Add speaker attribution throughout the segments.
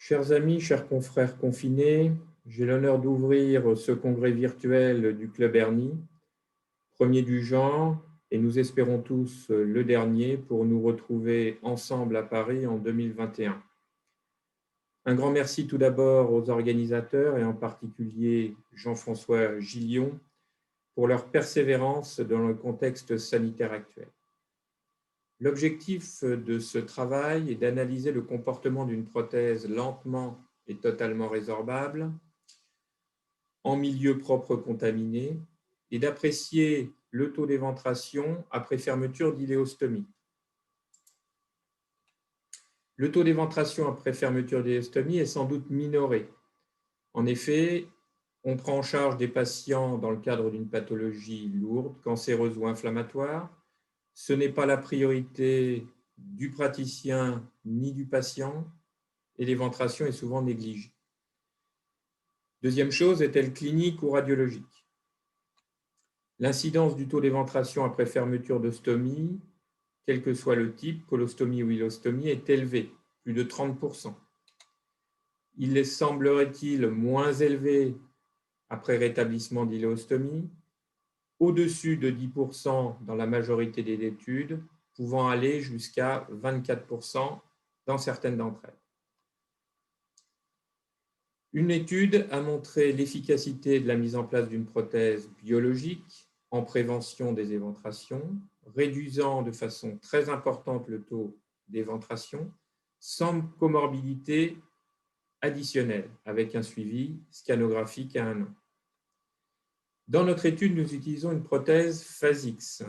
Speaker 1: Chers amis, chers confrères confinés, j'ai l'honneur d'ouvrir ce congrès virtuel du Club Ernie, premier du genre, et nous espérons tous le dernier pour nous retrouver ensemble à Paris en 2021. Un grand merci tout d'abord aux organisateurs et en particulier Jean-François Gillion pour leur persévérance dans le contexte sanitaire actuel. L'objectif de ce travail est d'analyser le comportement d'une prothèse lentement et totalement résorbable en milieu propre contaminé et d'apprécier le taux d'éventration après fermeture d'iléostomie. Le taux d'éventration après fermeture d'iléostomie est sans doute minoré. En effet, on prend en charge des patients dans le cadre d'une pathologie lourde, cancéreuse ou inflammatoire. Ce n'est pas la priorité du praticien ni du patient et l'éventration est souvent négligée. Deuxième chose, est-elle clinique ou radiologique? L'incidence du taux d'éventration après fermeture de stomie, quel que soit le type, colostomie ou ilostomie, est élevée, plus de 30%. Il semblerait-il moins élevé après rétablissement d'iléostomie, au-dessus de 10% dans la majorité des études, pouvant aller jusqu'à 24% dans certaines d'entre elles. Une étude a montré l'efficacité de la mise en place d'une prothèse biologique en prévention des éventrations, réduisant de façon très importante le taux d'éventration, sans comorbidité additionnelle, avec un suivi scanographique à 1 an. Dans notre étude, nous utilisons une prothèse Phasix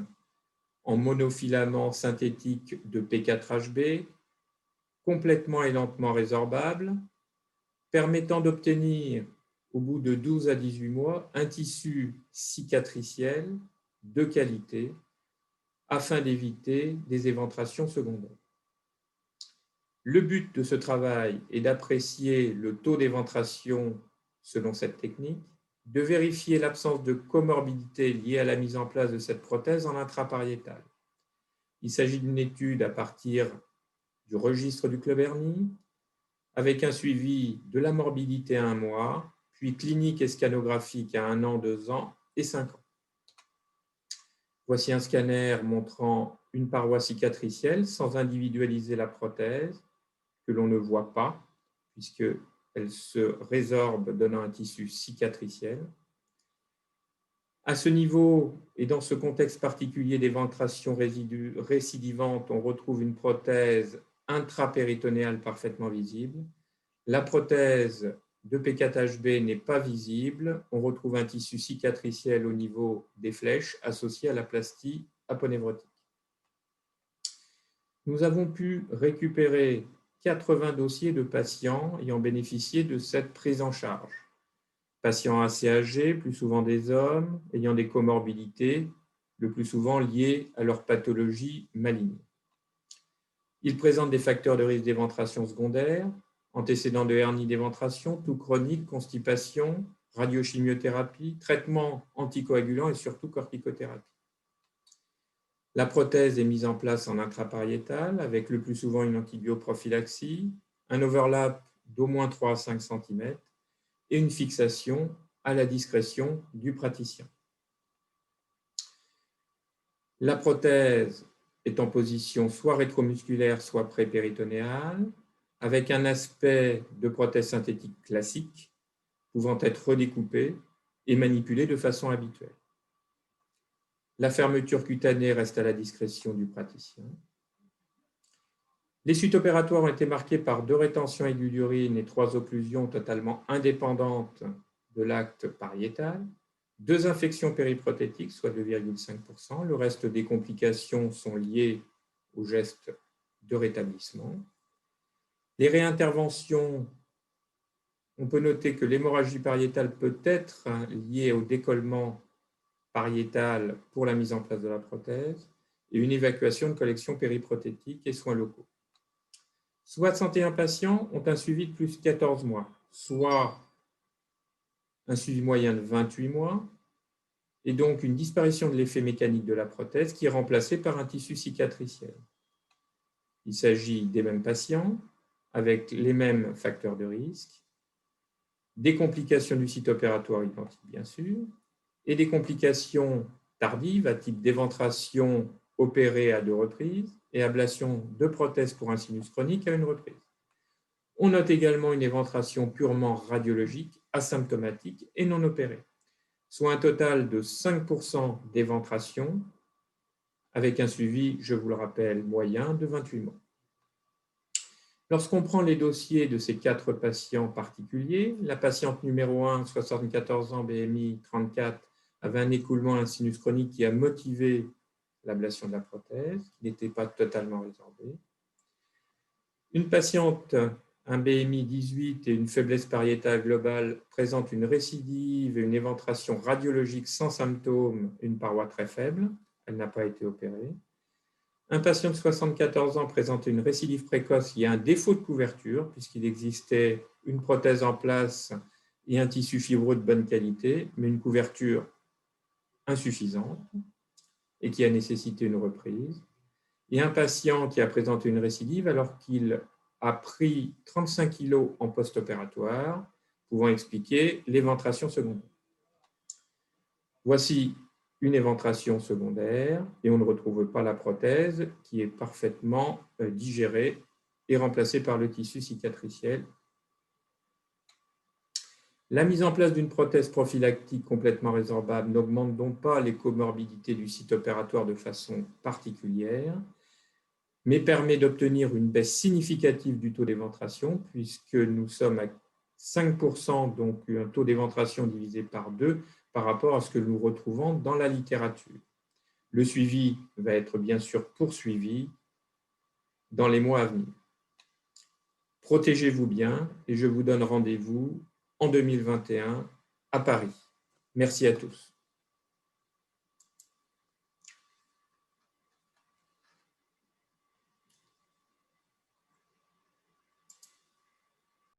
Speaker 1: en monofilament synthétique de P4HB, complètement et lentement résorbable, permettant d'obtenir, au bout de 12 à 18 mois, un tissu cicatriciel de qualité afin d'éviter des éventrations secondaires. Le but de ce travail est d'apprécier le taux d'éventration selon cette technique, de vérifier l'absence de comorbidité liée à la mise en place de cette prothèse en intrapariétal. Il s'agit d'une étude à partir du registre du Club Ernie, avec un suivi de la morbidité à 1 mois, puis clinique et scanographique à 1 an, 2 ans et 5 ans. Voici un scanner montrant une paroi cicatricielle sans individualiser la prothèse, que l'on ne voit pas, puisqu'elle se résorbe, donnant un tissu cicatriciel. À ce niveau et dans ce contexte particulier d'éventration récidivante, on retrouve une prothèse intrapéritonéale parfaitement visible. La prothèse de P4HB n'est pas visible. On retrouve un tissu cicatriciel au niveau des flèches associé à la plastie aponévrotique. Nous avons pu récupérer 80 dossiers de patients ayant bénéficié de cette prise en charge. Patients assez âgés, plus souvent des hommes, ayant des comorbidités, le plus souvent liées à leur pathologie maligne. Ils présentent des facteurs de risque d'éventration secondaire, antécédents de hernie d'éventration, toux chronique, constipation, radiochimiothérapie, traitement anticoagulant et surtout corticothérapie. La prothèse est mise en place en intrapariétal avec le plus souvent une antibioprophylaxie, un overlap d'au moins 3 à 5 cm et une fixation à la discrétion du praticien. La prothèse est en position soit rétromusculaire, soit prépéritonéale, avec un aspect de prothèse synthétique classique, pouvant être redécoupée et manipulée de façon habituelle. La fermeture cutanée reste à la discrétion du praticien. Les suites opératoires ont été marquées par 2 rétentions aiguës d'urine et 3 occlusions totalement indépendantes de l'acte pariétal, 2 infections périprothétiques, soit 2,5%. Le reste des complications sont liées au geste de rétablissement. Les réinterventions, on peut noter que l'hémorragie pariétale peut être liée au décollement pariétal pour la mise en place de la prothèse et une évacuation de collection périprothétique et soins locaux. 61 patients ont un suivi de plus de 14 mois, soit un suivi moyen de 28 mois, et donc une disparition de l'effet mécanique de la prothèse qui est remplacée par un tissu cicatriciel. Il s'agit des mêmes patients, avec les mêmes facteurs de risque, des complications du site opératoire identiques bien sûr, et des complications tardives à type d'éventration opérée à 2 reprises et ablation de prothèse pour un sinus chronique à 1 reprise. On note également une éventration purement radiologique, asymptomatique et non opérée, soit un total de 5% d'éventration avec un suivi, je vous le rappelle, moyen de 28 mois. Lorsqu'on prend les dossiers de ces 4 patients particuliers, la patiente numéro 1, 74 ans, BMI 34, avait un écoulement à un sinus chronique qui a motivé l'ablation de la prothèse, qui n'était pas totalement résorbée. Une patiente, un BMI 18 et une faiblesse pariétale globale, présente une récidive et une éventration radiologique sans symptômes, une paroi très faible. Elle n'a pas été opérée. Un patient de 74 ans présente une récidive précoce. Il y a un défaut de couverture puisqu'il existait une prothèse en place et un tissu fibreux de bonne qualité, mais une couverture insuffisante et qui a nécessité une reprise. Et un patient qui a présenté une récidive alors qu'il a pris 35 kg en post-opératoire, pouvant expliquer l'éventration secondaire. Voici une éventration secondaire et on ne retrouve pas la prothèse qui est parfaitement digérée et remplacée par le tissu cicatriciel. La mise en place d'une prothèse prophylactique complètement résorbable n'augmente donc pas les comorbidités du site opératoire de façon particulière, mais permet d'obtenir une baisse significative du taux d'éventration puisque nous sommes à 5%, donc un taux d'éventration divisé par 2 par rapport à ce que nous retrouvons dans la littérature. Le suivi va être bien sûr poursuivi dans les mois à venir. Protégez-vous bien et je vous donne rendez-vous en 2021 à Paris. Merci à tous.